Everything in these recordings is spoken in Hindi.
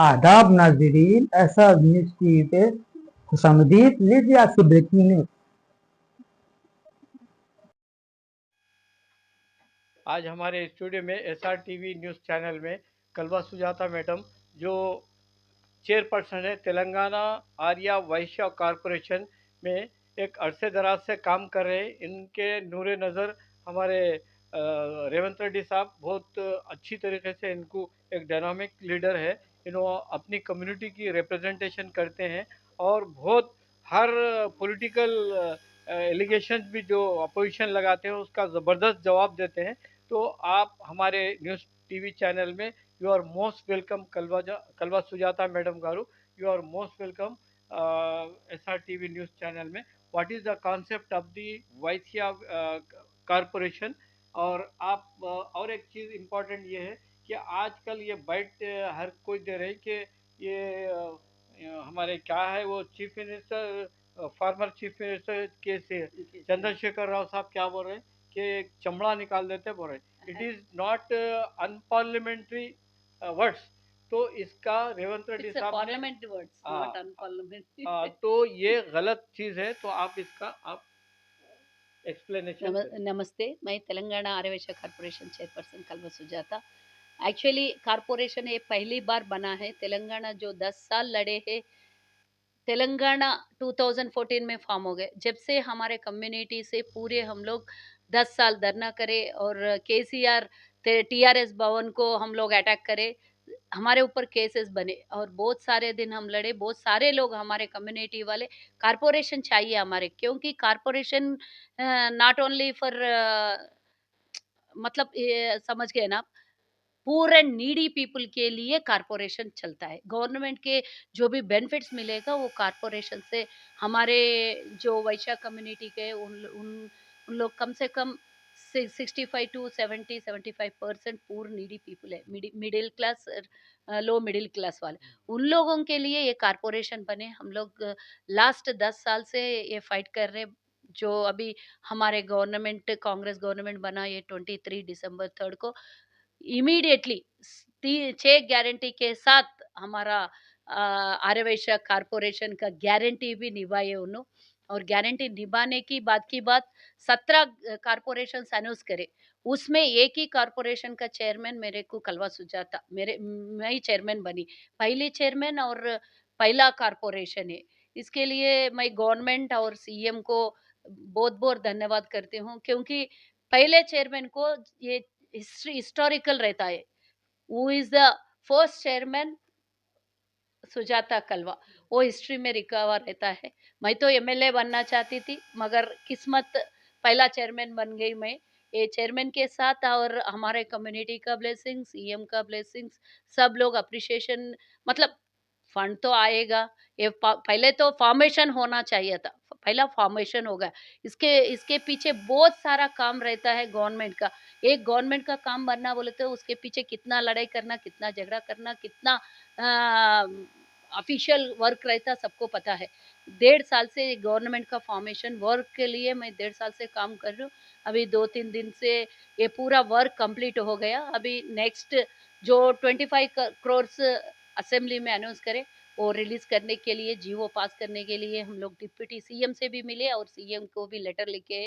आदाब नाजरीन, ऐसा न्यूज टीवी पे खुशामदीद। लीजिए आज की ब्रेकिंग न्यूज। आज हमारे स्टूडियो में एसआर टीवी न्यूज़ चैनल में कलवा सुजाता मैडम, जो चेयरपर्सन है तेलंगाना आर्या वैश्य कॉरपोरेशन में, एक अरसे दराज से काम कर रहे हैं। इनके नूरे नज़र हमारे रेवंत रेड्डी साहब बहुत अच्छी तरीके से, इनको एक डायनामिक लीडर है। इन्होंने अपनी कम्युनिटी की रिप्रेजेंटेशन करते हैं और बहुत हर पॉलिटिकल एलिगेशन भी जो अपोजिशन लगाते हैं उसका ज़बरदस्त जवाब देते हैं। तो आप हमारे न्यूज़ टीवी चैनल में, you are most welcome, Kalva Sujata Madam Garu. You are most welcome SRTV News Channel में। What is the concept of the Vaishya Corporation? और आप और एक चीज़ इम्पोर्टेंट ये है कि आजकल ये बाइट हर कोई दे रहे हैं कि ये हमारे क्या है वो chief minister, farmer chief minister के से चंद्रशेखर राव साहब क्या बोल रहे हैं कि चमड़ा निकाल देते बोल रहे हैं। It is not unparliamentary words. तो इसका रेवंत रेड्डी साहब ने पार्लियामेंट्री वर्ड्स नॉट अनपार्लियामेंट्री। तो ये गलत चीज़ है। तो आप इसका आप एक्सप्लेनेशन करें। नमस्ते, मैं Telangana Aryavysya corporation chairperson Kalva Sujatha. Actually corporation ये पहली बार बना है। तेलंगाना जो 10 साल लड़े हैं, तेलंगाना 2014 में फॉर्म हो गए। जब से हमारे कम्युनिटी से पूरे हम लोग 10 साल धरना करे और केसीआर टीआरएस भवन को हम लोग अटैक करे, हमारे ऊपर केसेस बने और बहुत सारे दिन हम लड़े। बहुत सारे लोग हमारे कम्युनिटी वाले कारपोरेशन चाहिए हमारे, क्योंकि कारपोरेशन नॉट ओनली फॉर मतलब ये समझ गए ना, पूरे नीडी पीपल के लिए कारपोरेशन चलता है। गवर्नमेंट के जो भी बेनिफिट्स मिलेगा वो कारपोरेशन से हमारे जो वैश्य कम्युनिटी के उन लोग कम से कम 65 टू 70-75% पूर नीडी पीपल है। Middle class, low middle class वाले, उन लोगों के लिए ये कारपोरेशन बने। हम लोग लास्ट 10 साल से ये फाइट कर रहे हैं। जो अभी हमारे गवर्नमेंट, कांग्रेस गवर्नमेंट बना ये 23 दिसंबर 3 को, इमीडिएटली 6 गारंटी के साथ हमारा आर्यवैश्य कॉरपोरेशन का गारंटी भी निभाए उन्होंने। और गारंटी निभाने की बात 17 कॉरपोरेशन अनाउंस करे, उसमें एक ही कॉरपोरेशन का चेयरमैन मेरे को कलवा सुजाता, मेरे मैं ही चेयरमैन बनी, पहली चेयरमैन और पहला कॉरपोरेशन है। इसके लिए मैं गवर्नमेंट और सीएम को बहुत बहुत धन्यवाद करती हूँ, क्योंकि पहले चेयरमैन को ये हिस्टोरिकल रहता है। Who is the first chairman, Sujatha Kalva, वो हिस्ट्री में रिकवर रहता है। मैं तो एमएलए बनना चाहती थी, मगर किस्मत पहला चेयरमैन बन गई मैं। ये चेयरमैन के साथ और हमारे कम्युनिटी का ब्लेसिंग, सीएम का ब्लेसिंग्स, सब लोग अप्रिशिएशन, मतलब फंड तो आएगा। ये पहले तो फॉर्मेशन होना चाहिए था, पहला फॉर्मेशन होगा। इसके इसके पीछे बहुत सारा काम रहता है गवर्नमेंट का। एक गवर्नमेंट का काम बनना बोले तो उसके पीछे कितना लड़ाई करना, कितना झगड़ा करना, कितना ऑफिशियल वर्क रहता, सबको पता है। 1.5 साल से गवर्नमेंट का फॉर्मेशन वर्क के लिए मैं 1.5 साल से काम कर रही हूँ। अभी 2-3 दिन से ये पूरा वर्क कंप्लीट हो गया। अभी नेक्स्ट जो 25 करोड़ असेंबली में अनाउंस करे, वो रिलीज करने के लिए, जीवो पास करने के लिए हम लोग डिप्टी सीएम से भी मिले और सीएम को भी लेटर लिखे।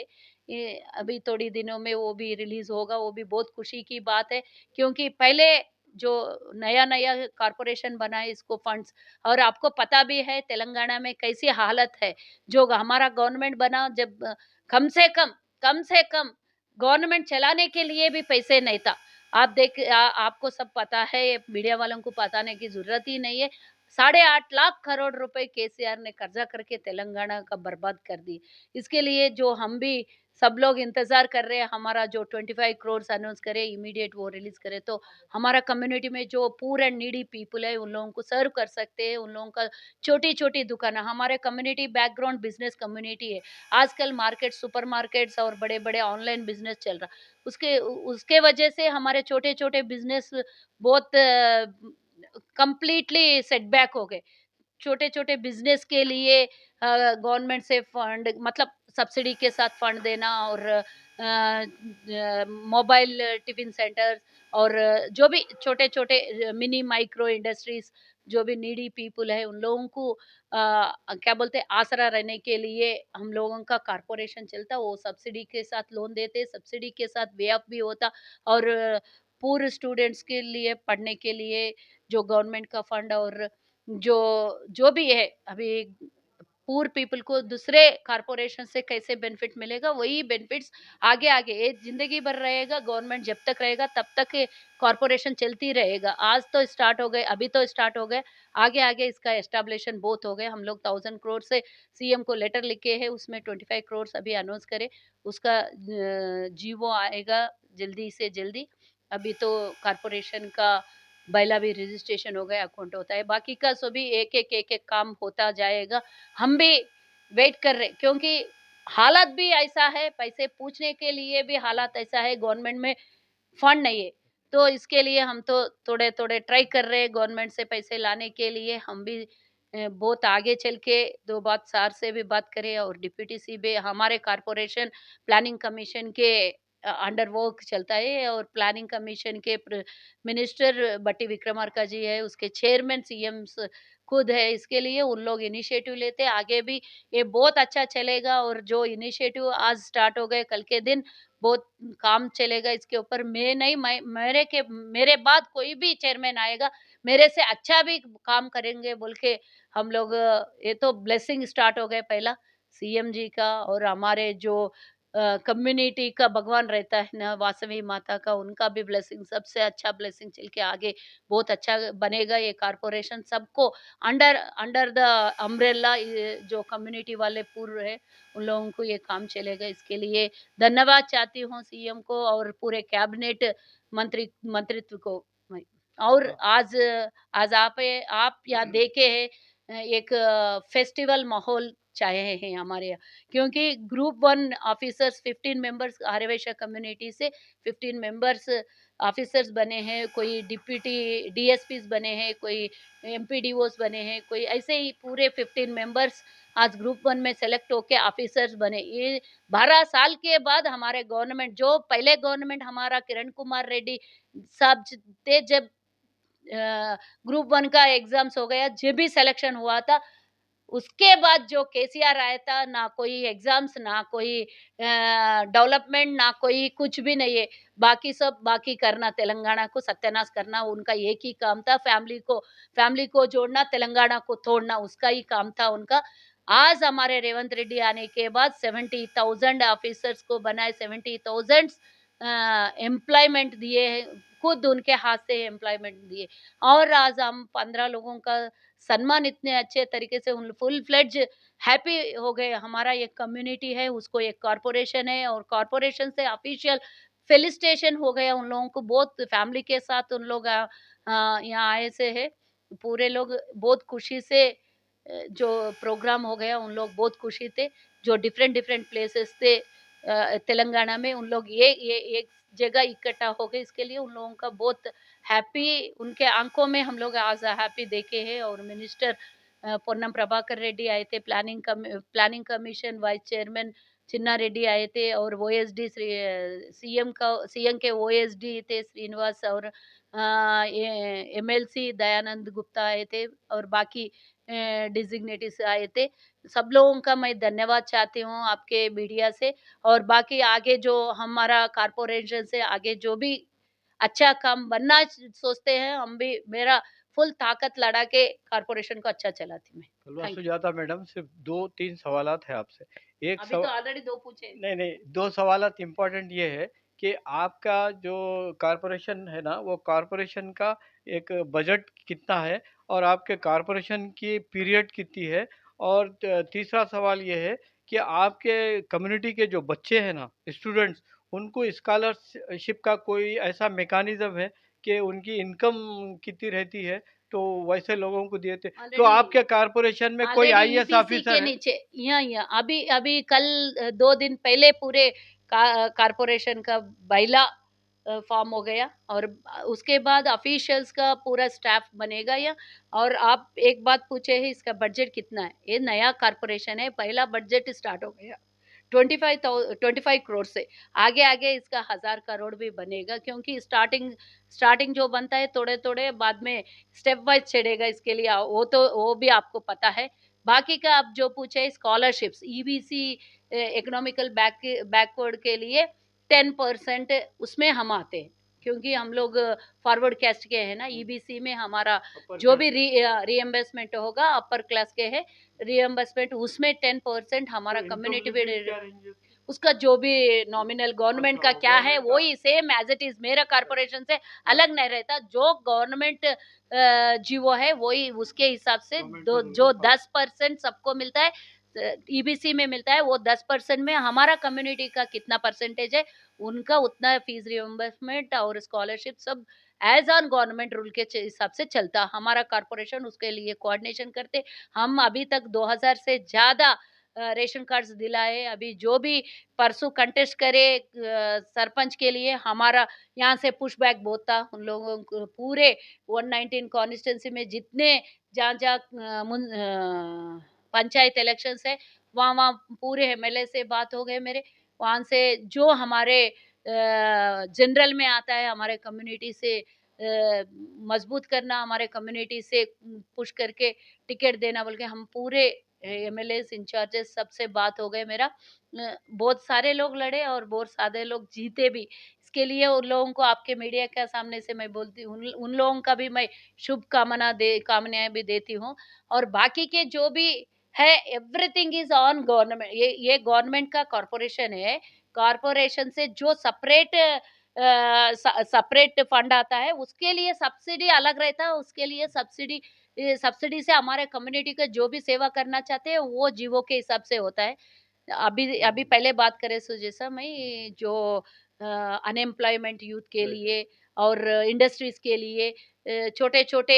ये अभी थोड़ी दिनों में वो भी रिलीज होगा। वो भी बहुत खुशी की बात है, क्योंकि पहले जो नया-नया कॉर्पोरेशन बना है इसको फंड्स, और आपको पता भी है तेलंगाना में कैसी हालत है। जो हमारा गवर्नमेंट बना, जब कम से कम गवर्नमेंट चलाने के लिए भी पैसे नहीं था। आपको सब पता है, ये मीडिया वालों को बताने की ज़रूरत ही नहीं है। 8.5 लाख करोड़ रुपए केसीआर ने कर्जा करके तेलंगाना का बर्बाद कर दी। इसके लिए जो हम भी सब लोग इंतज़ार कर रहे हैं, हमारा जो 25 करोड़ अनाउंस करे, इमीडिएट वो रिलीज़ करे, तो हमारा कम्युनिटी में जो पुअर एंड नीडी पीपल है, उन लोगों को सर्व कर सकते हैं। उन लोगों का छोटी-छोटी दुकान है। हमारे कम्युनिटी बैकग्राउंड बिज़नेस कम्युनिटी है। आजकल मार्केट, सुपरमार्केट्स और बड़े-बड़े ऑनलाइन बिज़नेस चल रहा। उसके वजह से हमारे छोटे-छोटे बिज़नेस बहुत कंप्लीटली सेटबैक हो गए। छोटे-छोटे बिज़नेस के लिए गवर्नमेंट से फंड, मतलब सब्सिडी के साथ फंड देना, और मोबाइल टिफ़िन सेंटर्स और जो भी छोटे-छोटे मिनी माइक्रो इंडस्ट्रीज़ जो भी नीडी पीपल है उन लोगों को क्या बोलते हैं आसरा रहने के लिए हम लोगों का कॉर्पोरेशन चलता, वो सब्सिडी के साथ लोन देते, सब्सिडी के साथ वे ऑफ भी होता। और पूर स्टूडेंट्स के लिए पढ़ने के लिए जो गवर्नमेंट का फंड और जो जो भी है अभी पूर पीपल को दूसरे कॉर्पोरेशन से कैसे बेनिफिट मिलेगा, वही बेनिफिट्स आगे आगे ये जिंदगी भर रहेगा। गवर्नमेंट जब तक रहेगा तब तक ये कॉर्पोरेशन चलती रहेगा। आज तो स्टार्ट हो गए, अभी तो स्टार्ट हो गए, आगे आगे इसका एस्टेब्लिशन बहुत हो गए। हम लोग 1000 करोड़ से सीएम को लेटर लिखे है, उसमें 25 करोड़ अभी अनाउंस करे, उसका जीवो आएगा जल्दी से जल्दी। अभी तो कॉर्पोरेशन का बैला भी रजिस्ट्रेशन हो गया, अकाउंट होता है, बाकी का सभी एक एक काम होता जाएगा। हम भी वेट कर रहे, क्योंकि हालात भी ऐसा है, पैसे पूछने के लिए भी हालात ऐसा है, गवर्नमेंट में फंड नहीं है। तो इसके लिए हम तो थोड़े-थोड़े ट्राई कर रहे हैं गवर्नमेंट से पैसे लाने के लिए। हम भी बहुत आगे चल के 2 बात सर से भी बात करें और डिप्टी सी भी हमारे कॉर्पोरेशन प्लानिंग कमीशन के अंडर वर्क चलता है और प्लानिंग कमीशन के मिनिस्टर बट्टी विक्रमार्का जी है, उसके चेयरमैन सीएम खुद है। इसके लिए उन लोग इनिशिएटिव लेते हैं, आगे भी ये बहुत अच्छा चलेगा। और जो इनिशिएटिव आज स्टार्ट हो गए, कल के दिन बहुत काम चलेगा इसके ऊपर। मैं नहीं, मेरे बाद कोई भी चेयरमैन आएगा, मेरे से अच्छा भी काम करेंगे बोल के हम लोग ये तो ब्लेसिंग स्टार्ट हो गए पहला सीएम जी का। और हमारे जो कम्युनिटी का भगवान रहता है ना वासवी माता का, उनका भी ब्लेसिंग, सबसे अच्छा ब्लेसिंग चल के आगे बहुत अच्छा बनेगा ये कॉर्पोरेशन। सबको अंडर अंडर द अम्ब्रेला जो कम्युनिटी वाले पूर्व है उन लोगों को ये काम चलेगा। इसके लिए धन्यवाद चाहती हूँ सीएम को और पूरे कैबिनेट मंत्रित्व को मैं। और हाँ, आज आज आप यहाँ देखे हैं एक फेस्टिवल माहौल चाहे हैं हमारे यहाँ, क्योंकि group 1 officers 15 members Aryavaishya community से 15 मेंबर्स ऑफिसर्स बने हैं, कोई डिप्टी डीएसपीस बने हैं, कोई एमपीडीओस बने हैं, कोई ऐसे ही पूरे 15 मेंबर्स आज ग्रुप 1 में सेलेक्ट होके ऑफिसर्स बने। ये 12 साल के बाद हमारे गवर्नमेंट, जो पहले गवर्नमेंट हमारा किरण कुमार रेड्डी साहब थे, जब ग्रुप 1 का एग्जाम्स हो गया, जब भी सिलेक्शन हुआ था, उसके बाद जो केसीआर आया था, ना कोई एग्जाम्स, ना कोई डेवलपमेंट, ना कोई कुछ भी नहीं है। बाकी सब बाकी करना, तेलंगाना को सत्यानाश करना, उनका एक ही काम था। फैमिली को जोड़ना, तेलंगाना को तोड़ना, उसका ही काम था उनका। आज हमारे रेवंत रेड्डी आने के बाद 70,000 ऑफिसर्स को बनाए, 70,000 एम्प्लॉयमेंट दिए हैं, खुद उनके हाथ से एम्प्लॉयमेंट दिए। और आज हम 15 लोगों का सम्मान इतने अच्छे तरीके से उन फुल फ्लेड्ज हैप्पी हो गए। हमारा एक कम्युनिटी है, उसको एक कॉर्पोरेशन है और कॉर्पोरेशन से ऑफिशियल फेलिसिटेशन हो गया उन लोगों को। बहुत फैमिली के साथ उन लोग यहाँ आए से है, पूरे लोग बहुत खुशी से जो प्रोग्राम हो गया उन लोग बहुत खुशी थे। जो डिफरेंट डिफरेंट प्लेसेस थे तेलंगाना में, उन लोग ये एक जगह इकट्ठा हो गए, इसके लिए उन लोगों का बहुत हैप्पी, उनके आंखों में हम लोग आज हैप्पी देखे हैं। और मिनिस्टर पोन्नम प्रभाकर रेड्डी आए थे, प्लानिंग कमीशन वाइस चेयरमैन चिन्ना रेड्डी आए थे, और ओएसडी सीएम के ओएसडी थे श्रीनिवास, और एमएलसी दयानंद गुप्ता आए थे, और बाकी डिजिग्नेटिव्स आए थे। सब लोगों का मैं धन्यवाद चाहती हूँ आपके मीडिया से। और बाकी आगे जो हमारा कॉर्पोरेशन से आगे जो भी अच्छा काम बनना सोचते हैं, हम भी मेरा फुल ताकत लड़ा के कॉर्पोरेशन को अच्छा चलाती मैं। कलवा थैंक यू। सुजाता मैडम, सिर्फ 2-3 सवालात है आपसे। एक अभी सव तो ऑलरेडी 2 पूछे। नहीं, नहीं, 2 सवालात इम्पोर्टेंट ये है कि आपका जो कॉर्पोरेशन है ना, वो कॉर्पोरेशन का एक बजट कितना है और आपके कॉर्पोरेशन की पीरियड कितनी है? और तीसरा सवाल ये है कि आपके कम्युनिटी के जो बच्चे हैं ना, स्टूडेंट्स, उनको स्कॉलरशिप का कोई ऐसा मैकेनिज़्म है कि उनकी इनकम कितनी रहती है, तो वैसे लोगों को दिए थे? तो ऑलरेडी आपके कॉर्पोरेशन में कोई ऑलरेडी आईएएस ईपीसी ऑफिसर के है? नीचे यहाँ अभी अभी कल 2 दिन पहले पूरे कॉर्पोरेशन का बैला फॉर्म हो गया, और उसके बाद ऑफिशियल्स का पूरा स्टाफ बनेगा या। और आप एक बात पूछे हैं इसका बजट कितना है? ये नया कॉर्पोरेशन है, पहला बजट स्टार्ट हो गया। 25 करोड़ से आगे आगे इसका 1000 करोड़ भी बनेगा, क्योंकि स्टार्टिंग स्टार्टिंग जो बनता है थोड़े थोड़े, बाद में स्टेप वाइज चढ़ेगा। इसके लिए वो तो वो भी आपको पता है। बाकी का आप जो पूछे स्कॉलरशिप्स, ईबीसी इकोनॉमिकल बैकवर्ड के लिए 10% उसमें हम आते हैं, क्योंकि हम लोग फॉरवर्ड कैस्ट के हैं ना। ईबीसी में हमारा अपर जो भी कास्ट रीएम्बर्समेंट होगा अपर क्लास के है, रीएम्बर्समेंट उसमें 10% तो हमारा इनकम कम्युनिटी लिमिट क्या रहेंगे? उसका जो भी नॉमिनल गवर्नमेंट अच्छा, का वो क्या है गवर्नमेंट का वही सेम एज इट इज मेरा कॉर्पोरेशन से हाँ, अलग नहीं रहता। जो गवर्नमेंट जीवो है वही उसके हिसाब से गवर्नमेंट दो, रूल के जो पास 10% सबको मिलता है ईबीसी में मिलता है, वो 10% में हमारा कम्युनिटी का कितना परसेंटेज है उनका उतना फीस रियम्बर्समेंट और स्कॉलरशिप सब एज ऑन गवर्नमेंट रूल के हिसाब से चलता। हमारा कॉर्पोरेशन उसके लिए कोऑर्डिनेशन करते। हम अभी तक 2000 से ज्यादा रेशन कार्ड्स दिलाए। अभी जो भी परसों कंटेस्ट करे सरपंच के लिए, हमारा यहाँ से पुशबैक बहुत था उन लोगों को। पूरे 119 कॉन्स्टिट्यूंसी में जितने जहाँ जहाँ पंचायत इलेक्शंस है वहाँ वहाँ पूरे एमएलए से बात हो गए मेरे। वहाँ से जो हमारे जनरल में आता है हमारे कम्युनिटी से मजबूत करना, हमारे कम्युनिटी से पुश करके टिकट देना बोल के हम पूरे एमएलए इंचार्जेस सबसे बात हो गए मेरा। बहुत सारे लोग लड़े और बहुत सारे लोग जीते भी। इसके लिए उन लोगों को आपके मीडिया के सामने से मैं बोलती हूँ, उन लोगों का भी मैं कामनाएं भी देती हूँ। और बाकी के जो भी है एवरीथिंग इज ऑन गवर्नमेंट। ये गवर्नमेंट का कॉर्पोरेशन है। कॉर्पोरेशन से जो सेपरेट फंड आता है उसके लिए सब्सिडी अलग रहता है। उसके लिए सब्सिडी से हमारे कम्युनिटी का जो भी सेवा करना चाहते हैं वो जीवो के हिसाब से होता है। अभी अभी पहले बात करें सुजेसा मैं, जो अनएम्प्लॉयमेंट यूथ के लिए और इंडस्ट्रीज के लिए छोटे छोटे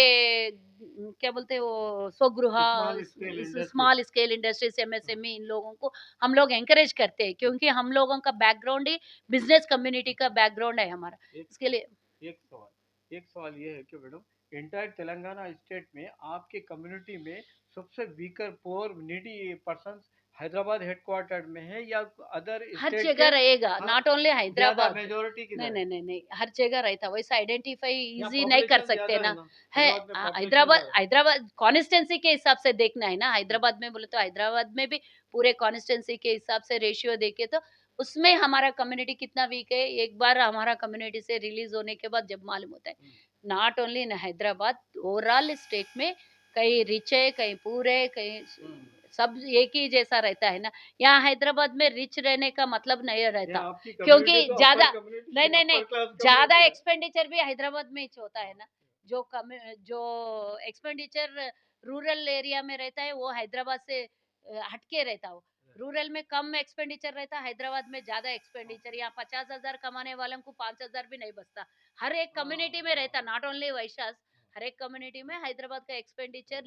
क्या बोलते हैं वो Swagruha, small scale industry small scale industries, MSME, इन लोगों को हम लोग एंकरेज करते हैं, क्योंकि हम लोगों का बैकग्राउंड ही बिजनेस कम्युनिटी का बैकग्राउंड है हमारा। एक इसके लिए एक सवाल ये है कि मैडम, इंटायर तेलंगाना स्टेट में आपके कम्युनिटी में सबसे वीकर पोर नीडी पर्सन हैदराबाद हेडक्वार्टर में है या अदर हर स्टेट जगह के रहेगा, नॉट ओनली ज्यादा हैदराबाद। मेजोरिटी नहीं किधर है? नहीं नहीं नहीं, हर जगह रहता, वैसा आइडेंटिफाई यहाँ इजी नहीं कर पॉपुलेशन सकते ज्यादा है ना। ना, है हैदराबाद में पॉपुलेशन हैदराबाद, ज्यादा हैदराबाद कॉन्स्टेंसी के हिसाब से देखना है ना। है। हैदराबाद में बोले तो हैदराबाद में भी पूरे कॉन्स्टेंसी के हिसाब से रेशियो देखे तो उसमें हमारा कम्युनिटी कितना वीक है एक बार हमारा कम्युनिटी से रिलीज होने के बाद जब मालूम होता है। Not only in Hyderabad, overall state में कहीं रिच है कहीं पूर है कहीं सब एक ही जैसा रहता है ना। यहाँ हैदराबाद में रिच रहने का मतलब नहीं रहता, यहाँ आपकी कम्युनिटी क्योंकि तो ज्यादा अपर कम्युनिटी, नहीं नहीं नहीं, अपर क्लास ज्यादा कम्युनिटी है। एक्सपेंडिचर भी हैदराबाद में ही होता है ना। जो एक्सपेंडिचर रूरल एरिया में रहता है वो हैदराबाद से हटके रहता हो। रूरल में कम एक्सपेंडिचर रहता, हैदराबाद में ज्यादा एक्सपेंडिचर। यहाँ 50,000 कमाने वालों को 5,000 भी नहीं बचता। हर एक कम्युनिटी में रहता, नॉट ओनली वैशास, हर एक कम्युनिटी में हैदराबाद का एक्सपेंडिचर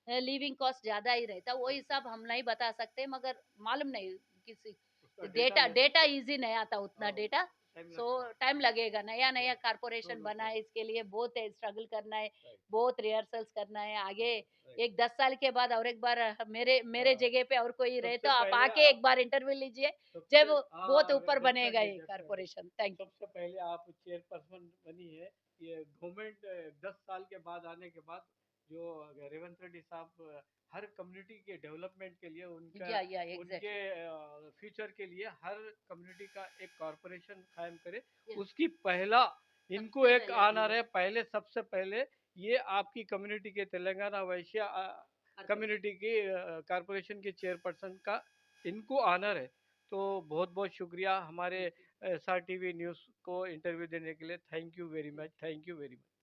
लिविंग कॉस्ट ज्यादा ही रहता। वो हिसाब हम नहीं बता सकते, मगर मालूम नहीं किसी उसका डेटा डेटा ले इजी नहीं आता उतना डेटा। टाइम सो लगता है। टाइम लगेगा, नया नया राइट, कारपोरेशन दोनों बना को है, इसके लिए बहुत स्ट्रगल करना है, राइट, बहुत रिहर्सल्स करना है आगे। राइट। एक 10 साल के बाद और एक बार मेरे मेरे हाँ, जगह पे और कोई रहे सबसे तो आप पहले आके आप एक बार इंटरव्यू लीजिए, सबसे जब बहुत ऊपर डेफिनेटली बनेगा ये डेफिनेटली कारपोरेशन। Thank you. सबसे पहले आप चेयरपर्सन बनी है। ये गवर्नमेंट 10 साल के बाद आने के बाद जो रेवंत रेड्डी साहब हर कम्युनिटी के डेवलपमेंट के लिए उनका या उनके एग्जैक्टली। फ्यूचर के लिए हर कम्युनिटी का एक कॉरपोरेशन कायम करे। यस, उसकी पहला इनको सबसे एक पहले ऑनर है, पहले सबसे पहले ये आपकी कम्युनिटी के तेलंगाना वैश्य कम्युनिटी की कॉरपोरेशन के चेयरपर्सन का इनको ऑनर है। तो बहुत बहुत शुक्रिया हमारे SR TV न्यूज़ को इंटरव्यू देने के लिए। Thank you very much, thank you very much.